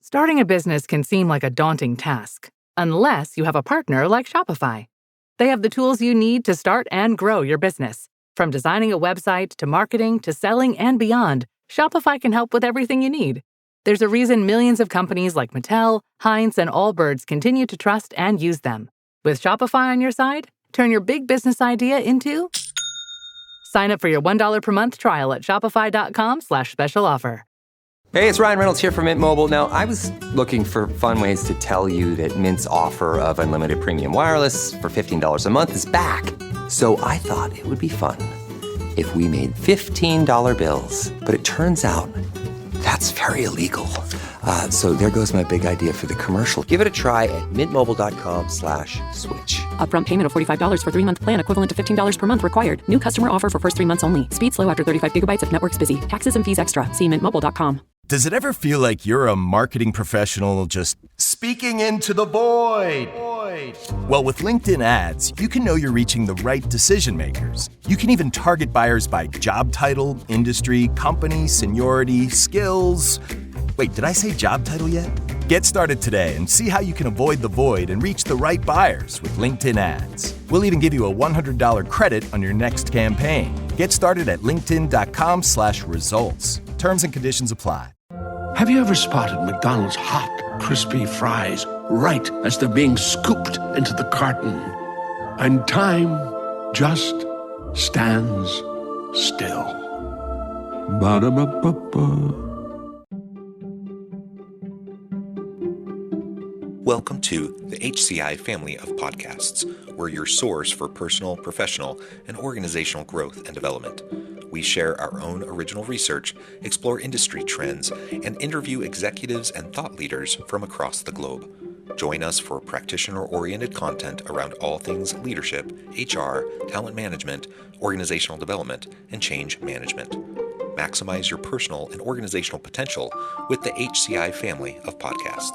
Starting a business can seem like a daunting task, unless you have a partner like Shopify. They have the tools you need to start and grow your business. From designing a website to marketing to selling and beyond, Shopify can help with everything you need. There's a reason millions of companies like Mattel, Heinz, and Allbirds continue to trust and use them. With Shopify on your side, turn your big business idea into... Sign up for your $1 per month trial at shopify.com/special offer. Hey, it's Ryan Reynolds here from Mint Mobile. Now, I was looking for fun ways to tell you that Mint's offer of unlimited premium wireless for $15 a month is back. So I thought it would be fun if we made $15 bills. But it turns out that's very illegal. So there goes my big idea for the commercial. Give it a try at mintmobile.com/switch. Upfront payment of $45 for 3-month plan, equivalent to $15 per month required. New customer offer for first 3 months only. Speed slow after 35 gigabytes if network's busy. Taxes and fees extra. See mintmobile.com. Does it ever feel like you're a marketing professional just speaking into the void? Well, with LinkedIn ads, you can know you're reaching the right decision makers. You can even target buyers by job title, industry, company, seniority, skills. Wait, did I say job title yet? Get started today and see how you can avoid the void and reach the right buyers with LinkedIn ads. We'll even give you a $100 credit on your next campaign. Get started at linkedin.com/results. Terms and conditions apply. Have you ever spotted McDonald's hot, crispy fries right as they're being scooped into the carton? And time just stands still. Ba-da-ba-ba-ba. Welcome to the HCI family of podcasts. We're your source for personal, professional, and organizational growth and development. We share our own original research, explore industry trends, and interview executives and thought leaders from across the globe. Join us for practitioner-oriented content around all things leadership, HR, talent management, organizational development, and change management. Maximize your personal and organizational potential with the HCI family of podcasts.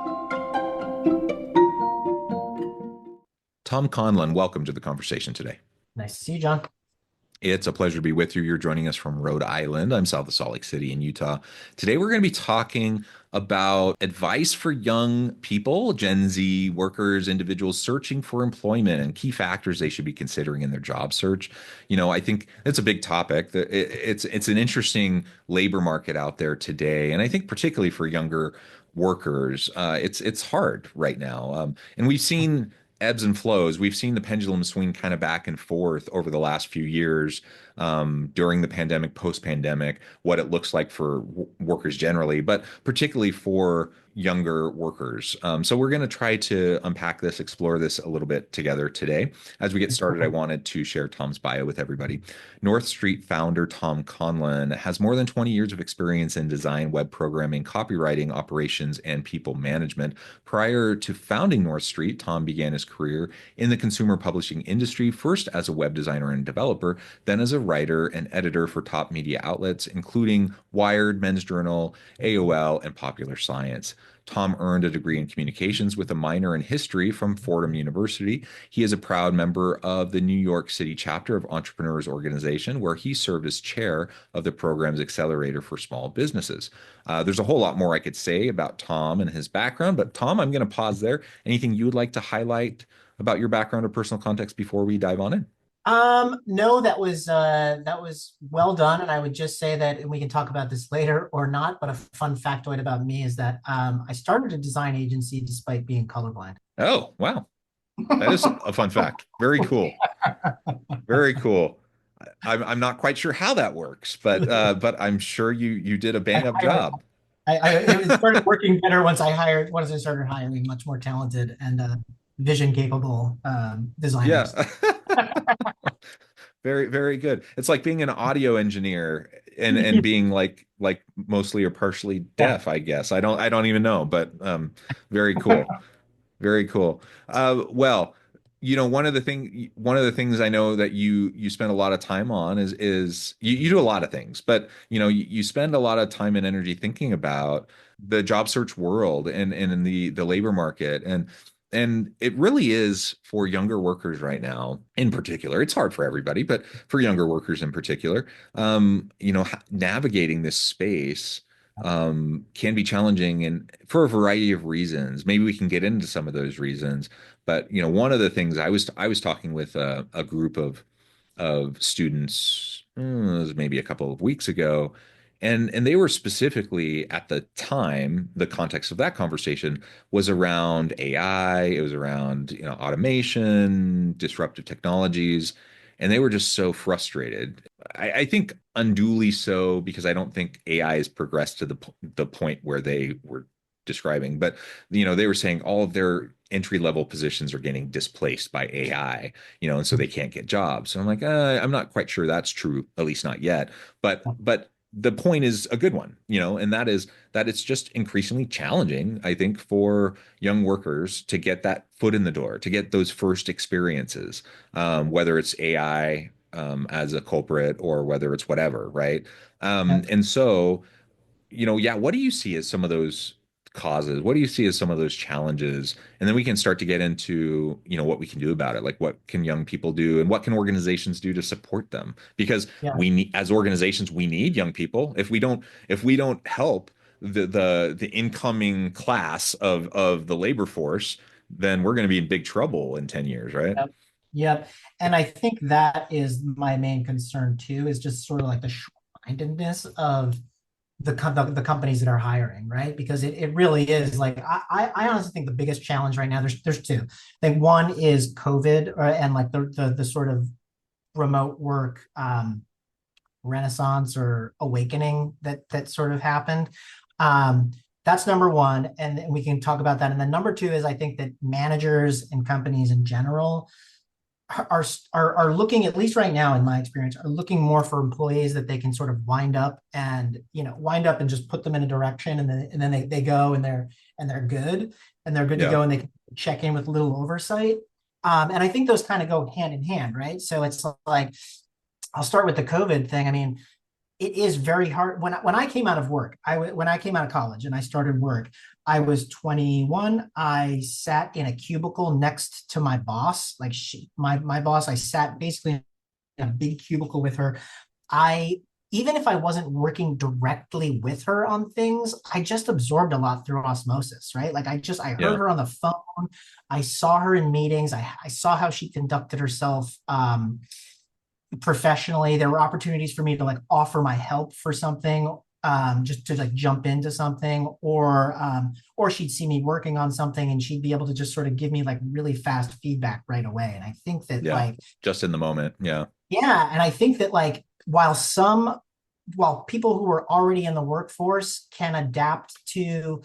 Tom Conlon, welcome to the conversation today. Nice to see you, John. It's a pleasure to be with you. You're joining us from Rhode Island. I'm south of Salt Lake City in Utah. Today, we're going to be talking about advice for young people, Gen Z workers, individuals searching for employment and key factors they should be considering in their job search. You know, I think it's a big topic. It's an interesting labor market out there today. And I think particularly for younger workers, it's hard right now. And we've seen ebbs and flows. We've seen the pendulum swing kind of back and forth over the last few years, during the pandemic, post-pandemic, what it looks like for workers generally, but particularly for younger workers. So we're going to try to unpack this, explore this a little bit together today. As we get started, I wanted to share Tom's bio with everybody. North Street founder Tom Conlon has more than 20 years of experience in design, web programming, copywriting, operations, and people management. Prior to founding North Street, Tom began his career in the consumer publishing industry, first as a web designer and developer, then as a writer and editor for top media outlets, including Wired, Men's Journal, AOL, and Popular Science. Tom earned a degree in communications with a minor in history from Fordham University. He is a proud member of the New York City chapter of Entrepreneurs Organization, where he served as chair of the program's Accelerator for small businesses. There's a whole lot more I could say about Tom and his background, but Tom, I'm going to pause there. Anything you would like to highlight about your background or personal context before we dive on in? No, that was well done. And I would just say that, and we can talk about this later or not, but a fun factoid about me is that I started a design agency despite being colorblind. Oh, wow. That is a fun fact. Very cool. Very cool. I'm not quite sure how that works, but I'm sure you did a bang up job. It started working better once I started hiring much more talented and vision capable designers. Yeah. Very, very good. It's like being an audio engineer and being like mostly or partially deaf, I guess. I don't even know, but very cool. Very cool. Well, you know, one of the things I know that you spend a lot of time on is you do a lot of things, but you know, you spend a lot of time and energy thinking about the job search world and in the labor market. And it really is for younger workers right now, in particular. It's hard for everybody, but for younger workers in particular, you know, navigating this space can be challenging and for a variety of reasons. Maybe we can get into some of those reasons. But one of the things I was talking with a group of students, it was maybe a couple of weeks ago, and they were specifically at the time, the context of that conversation was around AI, it was around automation, disruptive technologies, and they were just so frustrated. I think unduly so because I don't think AI has progressed to the point where they were describing, but they were saying all of their entry level positions are getting displaced by AI, and so they can't get jobs. So I'm like, I'm not quite sure that's true, at least not yet. But the point is a good one, and that is that it's just increasingly challenging, I think, for young workers to get that foot in the door, to get those first experiences, whether it's AI as a culprit or whether it's whatever, right? Yeah. And so yeah, what do you see as some of those causes? What do you see as some of those challenges? And then we can start to get into, what we can do about it. Like what can young people do and what can organizations do to support them? Because Yeah. we need, as organizations, we need young people. If we don't help the incoming class of the labor force, then we're going to be in big trouble in 10 years, right? Yep. Yep. And I think that is my main concern too, is just sort of like the short-mindedness of the companies that are hiring, right? Because it really is like I honestly think the biggest challenge right now, there's two. I think one is COVID, and like the sort of remote work renaissance or awakening that sort of happened. That's number one, and we can talk about that. And then number two is I think that managers and companies in general are looking, at least right now in my experience, are looking more for employees that they can sort of wind up and just put them in a direction, and then they go and they're good, and they're good to Yeah. go, and they can check in with little oversight. And I think those kind of go hand in hand, right? So it's like, I'll start with the COVID thing. I mean, it is very hard. When I came out of work, when I came out of college and I started work, I was 21. I sat in a cubicle next to my boss, like my boss. I sat basically in a big cubicle with her. I Even if I wasn't working directly with her on things, I just absorbed a lot through osmosis, right? Like I heard Yeah. her on the phone. I saw her in meetings. I saw how she conducted herself. Professionally, there were opportunities for me to like offer my help for something, just to like jump into something, or she'd see me working on something and she'd be able to just sort of give me like really fast feedback right away. And I think that Yeah. like, Just in the moment. Yeah. yeah, and I think that like while people who are already in the workforce can adapt to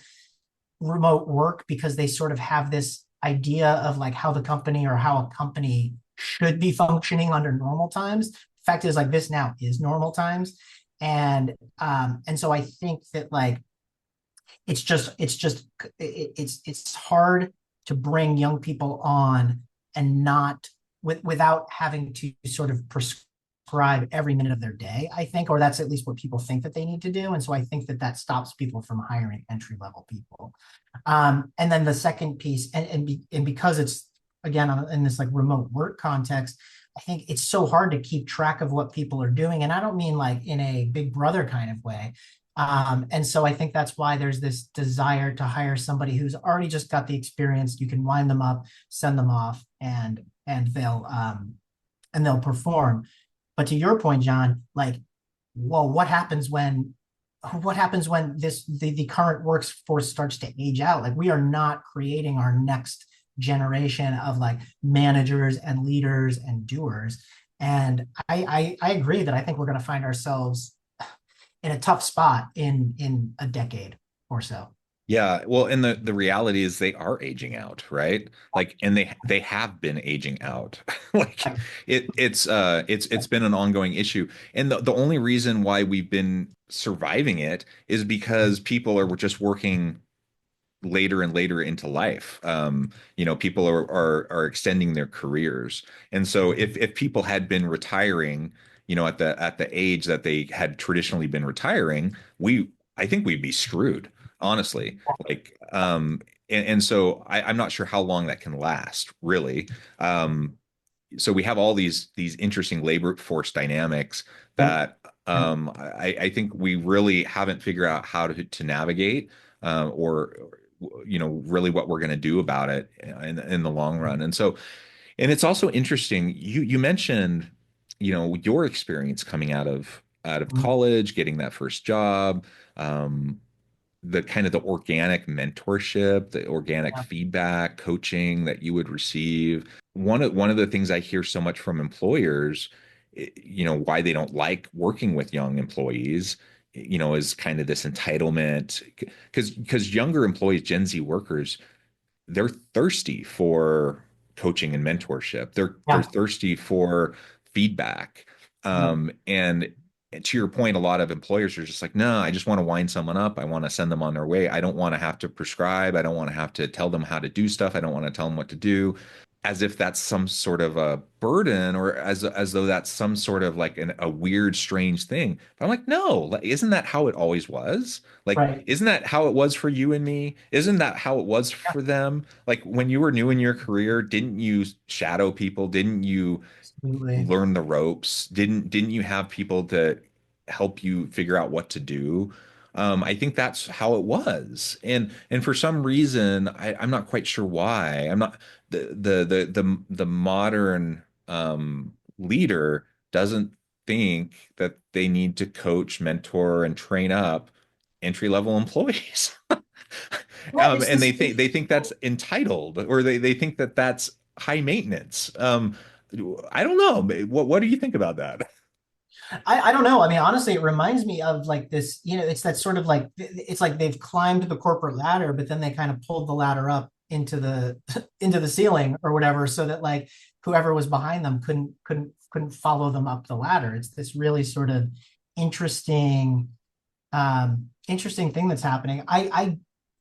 remote work because they sort of have this idea of like how the company or how a company should be functioning under normal times. The fact is, like, this now is normal times, and so I think that like it's hard to bring young people on and not without having to sort of prescribe every minute of their day, I think, or that's at least what people think that they need to do. And so I think that stops people from hiring entry level people. And then the second piece, and because it's again in this like remote work context, I think it's so hard to keep track of what people are doing. And I don't mean like in a big brother kind of way. And so I think that's why there's this desire to hire somebody who's already just got the experience. You can wind them up, send them off, and they'll perform. But to your point, John, like, well, what happens when the current workforce starts to age out? Like, we are not creating our next generation of like managers and leaders and doers. And I agree that I think we're going to find ourselves in a tough spot in a decade or so. Yeah, well, and the reality is they are aging out, right? Like, and they have been aging out. Like it's been an ongoing issue. And the only reason why we've been surviving it is because people are just working later and later into life. People are extending their careers. And so if people had been retiring, at the age that they had traditionally been retiring, I think we'd be screwed, honestly. Like, and so I'm not sure how long that can last, really. So we have all these interesting labor force dynamics that Yeah. I think we really haven't figured out how to navigate or really what we're going to do about it in the long run. And so, and it's also interesting. You mentioned, your experience coming out of Mhm. college, getting that first job, the kind of the organic mentorship, the organic Yeah. feedback, coaching that you would receive. One of the things I hear so much from employers, why they don't like working with young employees, is kind of this entitlement because younger employees, Gen Z workers, they're thirsty for coaching and mentorship. They're Yeah. thirsty for feedback. Mhm. And to your point, a lot of employers are just like, no, I just want to wind someone up. I want to send them on their way. I don't want to have to prescribe. I don't want to have to tell them how to do stuff. I don't want to tell them what to do, as if that's some sort of a burden or as though that's some sort of like a weird, strange thing. But I'm like, no, like, isn't that how it always was? Like, Right. isn't that how it was for you and me? Isn't that how it was Yeah. for them? Like when you were new in your career, didn't you shadow people? Didn't you Absolutely. learn the ropes? Didn't you have people to help you figure out what to do? I think that's how it was, and for some reason, I'm not quite sure why. I'm not the modern leader doesn't think that they need to coach, mentor, and train up entry-level employees. Yeah, it's And this. they think that's entitled, or they think that that's high maintenance. I don't know. What do you think about that? I don't know. I mean, honestly, it reminds me of like this, it's that sort of like it's like they've climbed the corporate ladder, but then they kind of pulled the ladder up into the into the ceiling or whatever, so that like whoever was behind them couldn't follow them up the ladder. It's this really sort of interesting interesting thing that's happening. I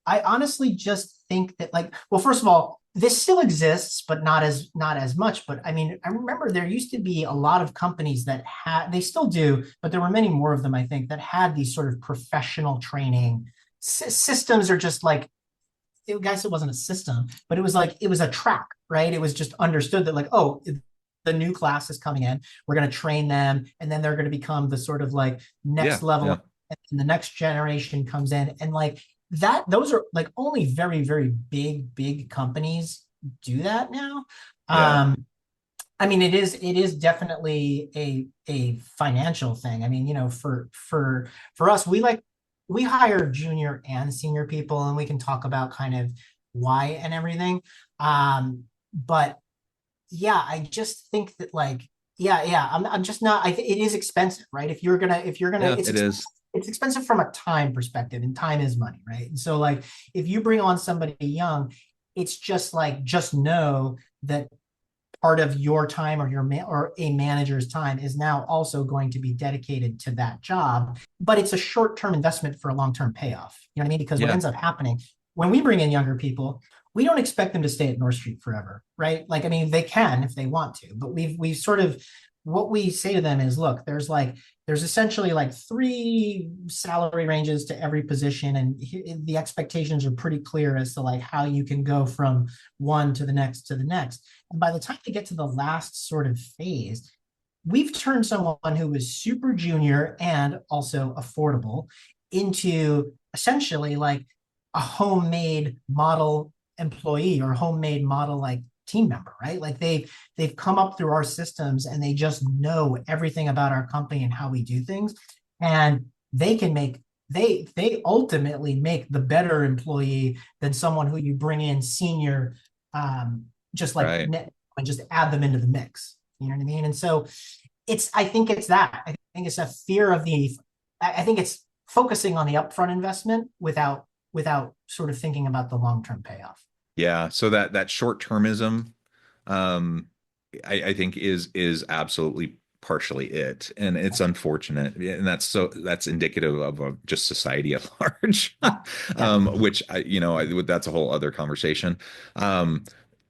honestly just think that like, well, first of all, this still exists, but not as much. But I mean, I remember there used to be a lot of companies that had, they still do, but there were many more of them, I think, that had these sort of professional training systems, or just like, I guess it wasn't a system, but it was like it was a track, right? It was just understood that like, oh, the new class is coming in, we're going to train them, and then they're going to become the sort of like next Yeah, level, yeah, and the next generation comes in, and like that. Those are like only very very big companies do that now. yeah. I mean, it is definitely a financial thing. I mean, for us, we hire junior and senior people, and we can talk about kind of why and everything. But yeah, I just think that like, yeah, I'm just not. It is expensive, right? If you're gonna, Yeah, it is. it's expensive from a time perspective, and time is money, right? And so like, if you bring on somebody young, it's just like, just know that part of your time, or or a manager's time, is now also going to be dedicated to that job. But it's a short-term investment for a long-term payoff. You know what I mean? Because what Yeah, ends up happening when we bring in younger people, we don't expect them to stay at North Street forever, right? Like, I mean, they can if they want to, but we sort of, what we say to them is, look, there's essentially like three salary ranges to every position, and the expectations are pretty clear as to like how you can go from one to the next to the next. And by the time they get to the last sort of phase, we've turned someone who was super junior and also affordable into essentially like a homemade model employee, or homemade model like team member, right? Like they've come up through our systems, and they just know everything about our company and how we do things. And they can make they ultimately make the better employee than someone who you bring in senior, just like right. net, and just add them into the mix. You know what I mean? And so I think it's that. I think it's a fear of I think it's focusing on the upfront investment without sort of thinking about the long-term payoff. Yeah. So that short-termism, um, I think is absolutely partially it, and it's unfortunate, and that's indicative of just society at large, Yeah. which that's a whole other conversation. Um,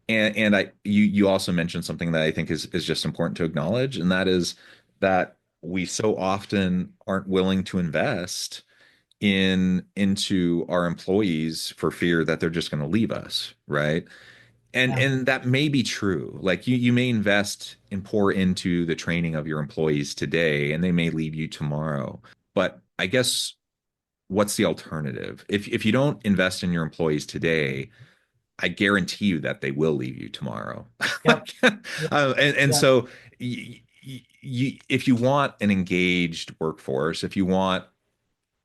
and you also mentioned something that I think is just important to acknowledge, and that is that we so often aren't willing to invest into our employees for fear that they're just going to leave us, right? And that may be true. Like you may invest and pour into the training of your employees today, and they may leave you tomorrow. But I guess what's the alternative? If you don't invest in your employees today, I guarantee you that they will leave you tomorrow. Yep. And Yeah. so if you want an engaged workforce, if you want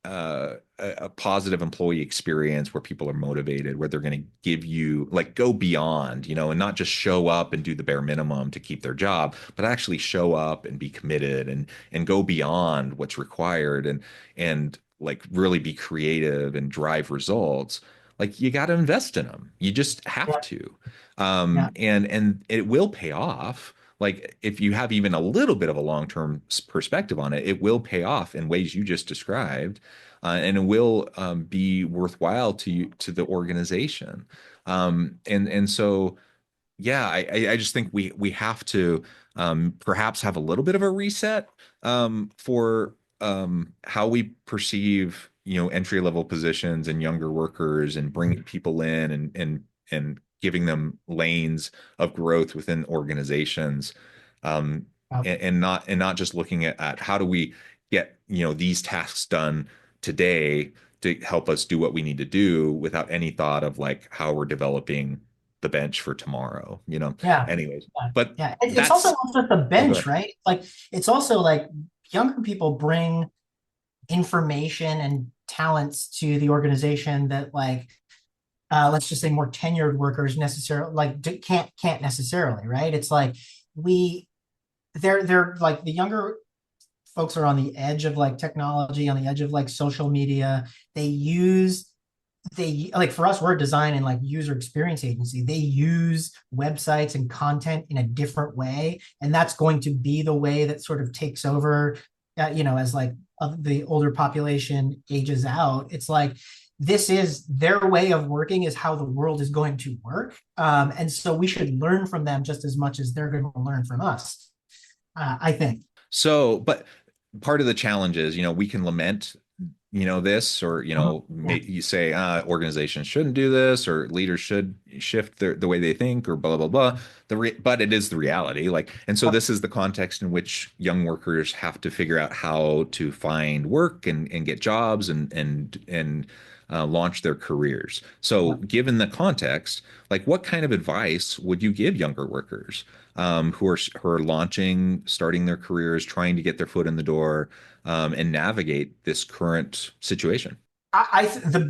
a positive employee experience where people are motivated, where they're going to give you like go beyond, and not just show up and do the bare minimum to keep their job, but actually show up and be committed and go beyond what's required and like really be creative and drive results. Like you got to invest in them. You just have Yeah. to. Yeah. And it will pay off. Like if you have even a little bit of a long-term perspective on it, it will pay off in ways you just described, and it will be worthwhile to you, to the organization. And so yeah, I just think we have to perhaps have a little bit of a reset for how we perceive, entry level positions and younger workers, and bringing people in and giving them lanes of growth within organizations, um, Yeah. and not just looking at how do we get these tasks done today to help us do what we need to do without any thought of like how we're developing the bench for tomorrow. Yeah. Anyways, Yeah. but Yeah. It's also that's not just the oh, go bench, ahead. right? Like it's also like younger people bring information and talents to the organization that like let's just say more tenured workers necessarily like can't necessarily, right? It's like we they're like the younger folks are on the edge of like technology, on the edge of like social media. They like for us, we're a design and like user experience agency. They use websites and content in a different way, and that's going to be the way that sort of takes over, as like the older population ages out. It's like this is their way of working, is how the world is going to work, and so we should learn from them just as much as they're going to learn from us. I think. So, but part of the challenge is, we can lament, this, or, Yeah. you say, organizations shouldn't do this, or leaders should shift the way they think, or blah, blah, blah. But it is the reality. Like, and so this is the context in which young workers have to figure out how to find work and get jobs and launch their careers. So, given the context, like, what kind of advice would you give younger workers who are launching, starting their careers, trying to get their foot in the door, and navigate this current situation? The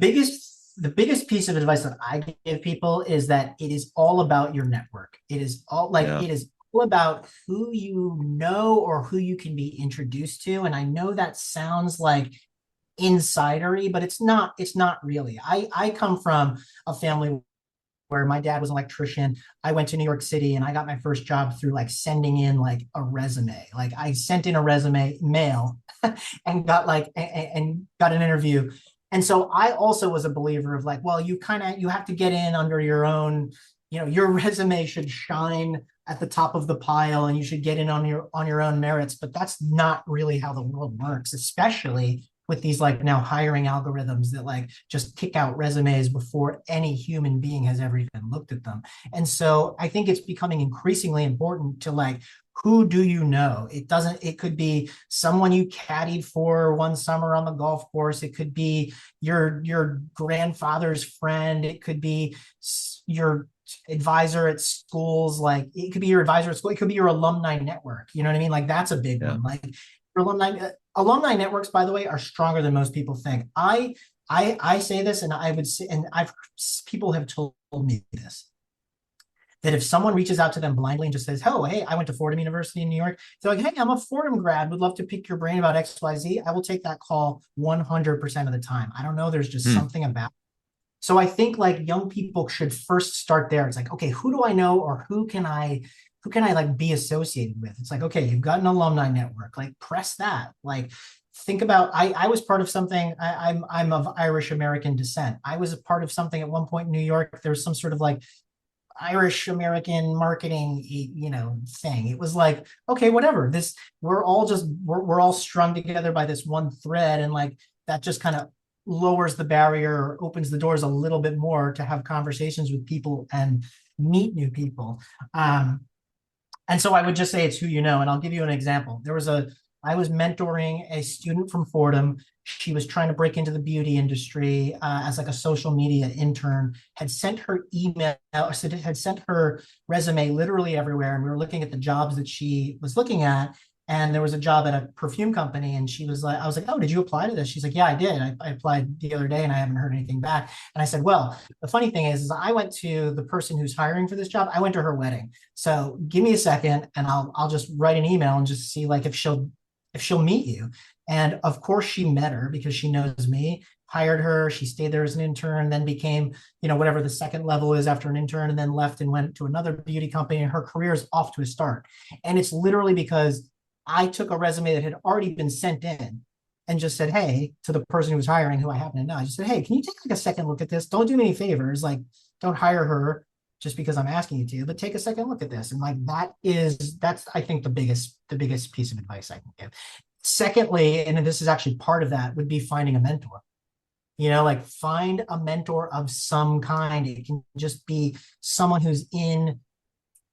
biggest piece of advice that I give people is that it is all about your network. It is all like Yeah. it is all about who you know or who you can be introduced to. And I know that sounds like insidery, but it's not really. I come from a family where my dad was an electrician. I went to New York City and I got my first job through like sending in like a resume. Like I sent in a resume mail and got like and got an interview. And so I also was a believer of like, well, you have to get in under your own, your resume should shine at the top of the pile and you should get in on your own merits. But that's not really how the world works, especially with these like now hiring algorithms that like just kick out resumes before any human being has ever even looked at them. And so I think it's becoming increasingly important to like, who do you know? It could be someone you caddied for one summer on the golf course. It could be your grandfather's friend. It could be your advisor at schools. Like it could be your advisor at school. It could be your alumni network. You know what I mean? Like that's a big Yeah. one. Like your alumni networks, by the way, are stronger than most people think. I say this, and I would say, and people have told me this, that if someone reaches out to them blindly and just says, "Oh, hey, I went to Fordham University in New York," they're like, "Hey, I'm a Fordham grad. Would love to pick your brain about XYZ." I will take that call 100% of the time. I don't know. There's just something about it. So I think like young people should first start there. It's like, okay, who do I know, or who can I like be associated with? It's like, okay, you've got an alumni network, like press that. Like think about, I was part of something. I'm of Irish American descent. I was a part of something at one point in New York. There was some sort of like Irish American marketing, thing. It was like, okay, whatever. We're all strung together by this one thread, and like that just kind of lowers the barrier or opens the doors a little bit more to have conversations with people and meet new people. And so I would just say it's who you know. And I'll give you an example. I was mentoring a student from Fordham. She was trying to break into the beauty industry as like a social media intern, had sent her email, had sent her resume literally everywhere. And we were looking at the jobs that she was looking at. And there was a job at a perfume company. And she was like, I was like, oh, did you apply to this? She's like, yeah, I did. I applied the other day and I haven't heard anything back. And I said, well, the funny thing is I went to the person who's hiring for this job. I went to her wedding. So give me a second and I'll just write an email and just see like if she'll meet you. And of course she met her because she knows me, hired her. She stayed there as an intern, then became, whatever the second level is after an intern, and then left and went to another beauty company. And her career is off to a start. And it's literally because I took a resume that had already been sent in and just said, hey, to the person who was hiring, who I happen to know, I just said, hey, can you take like a second look at this? Don't do me any favors. Like, don't hire her just because I'm asking you to, but take a second look at this. And like, that's, I think the biggest piece of advice I can give. Secondly, and this is actually part of that, would be finding a mentor. Like find a mentor of some kind. It can just be someone who's in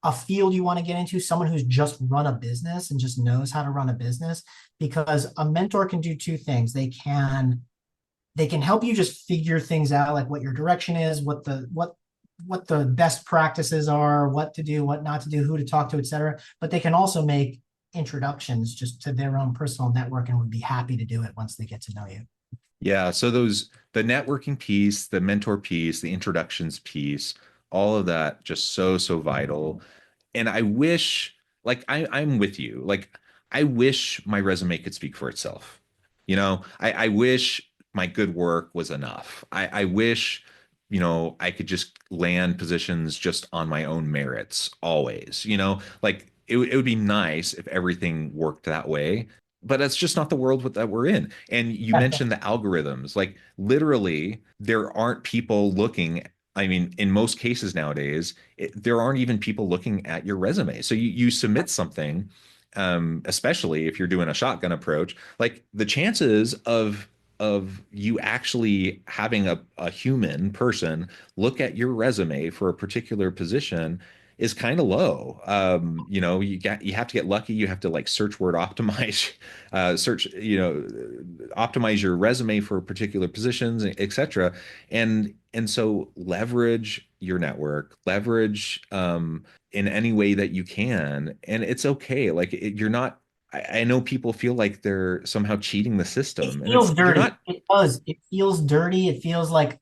a field you want to get into, someone who's just run a business and just knows how to run a business, because a mentor can do two things. They can help you just figure things out, like what your direction is, what the best practices are, what to do, what not to do, who to talk to, etc. But they can also make introductions just to their own personal network and would be happy to do it once they get to know you. Yeah. So the networking piece, the mentor piece, the introductions piece, all of that just so vital. And I wish, like, I'm with you. Like, I wish my resume could speak for itself. I wish my good work was enough. I wish, I could just land positions just on my own merits always, like it would be nice if everything worked that way. But that's just not the world that we're in. And you mentioned the algorithms. Like literally, there aren't people looking. I mean, in most cases nowadays, there aren't even people looking at your resume. So you submit something, especially if you're doing a shotgun approach, like the chances of you actually having a human person look at your resume for a particular position is kind of low. You have to get lucky. You have to like search word optimize, optimize your resume for particular positions, etc. And so leverage your network, leverage in any way that you can. And it's okay. Like you're not. I know people feel like they're somehow cheating the system. It feels dirty. It does. It feels dirty. It feels like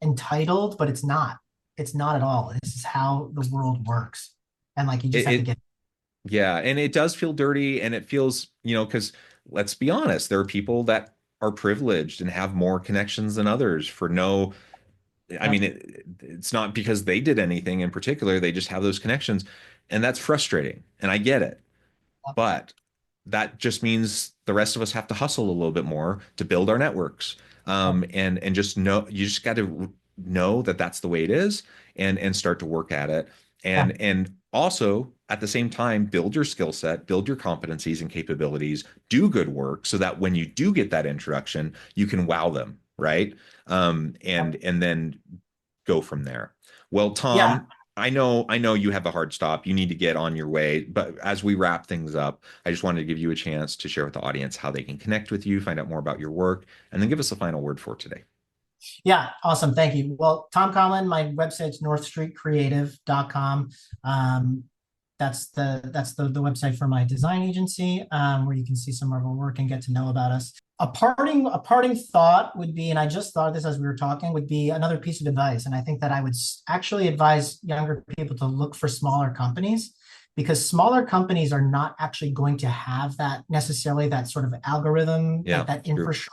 entitled, but it's not. It's not at all. This is how the world works. And like, you just have to get. Yeah. And it does feel dirty. And it feels, because let's be honest, there are people that are privileged and have more connections than others for no, I mean, it's not because they did anything in particular. They just have those connections. And that's frustrating. And I get it. But that just means the rest of us have to hustle a little bit more to build our networks. And just know, you just got to know that that's the way it is and start to work at it. And also at the same time, build your skill set, build your competencies and capabilities, do good work so that when you do get that introduction, you can wow them. Right. And then go from there. Well, Tom, Yeah. I know you have a hard stop. You need to get on your way. But as we wrap things up, I just wanted to give you a chance to share with the audience how they can connect with you, find out more about your work, and then give us a final word for today. Yeah, awesome. Thank you. Well, Tom Conlon, my website's northstreetcreative.com. That's the website for my design agency, where you can see some of our work and get to know about us. A parting thought would be, and I just thought of this as we were talking, would be another piece of advice. And I think that I would actually advise younger people to look for smaller companies, because smaller companies are not actually going to have that necessarily that sort of algorithm, that infrastructure.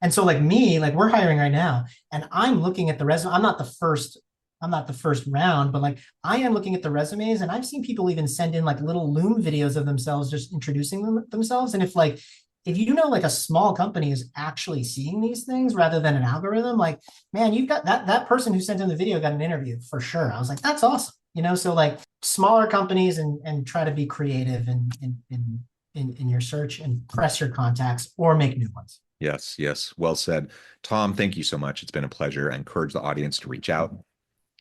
And so like me, like we're hiring right now and I'm looking at the resume. I'm not the first round, but like I am looking at the resumes and I've seen people even send in like little Loom videos of themselves, just introducing themselves. And if like a small company is actually seeing these things rather than an algorithm, like, man, you've got that person who sent in the video got an interview for sure. I was like, that's awesome. So like smaller companies and try to be creative in your search and press your contacts or make new ones. Yes, yes. Well said. Tom, thank you so much. It's been a pleasure. I encourage the audience to reach out,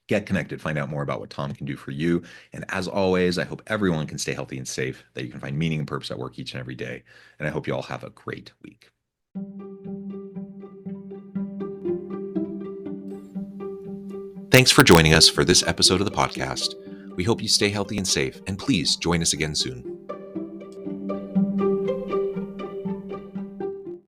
get connected, find out more about what Tom can do for you. And as always, I hope everyone can stay healthy and safe, that you can find meaning and purpose at work each and every day. And I hope you all have a great week. Thanks for joining us for this episode of the podcast. We hope you stay healthy and safe, and please join us again soon.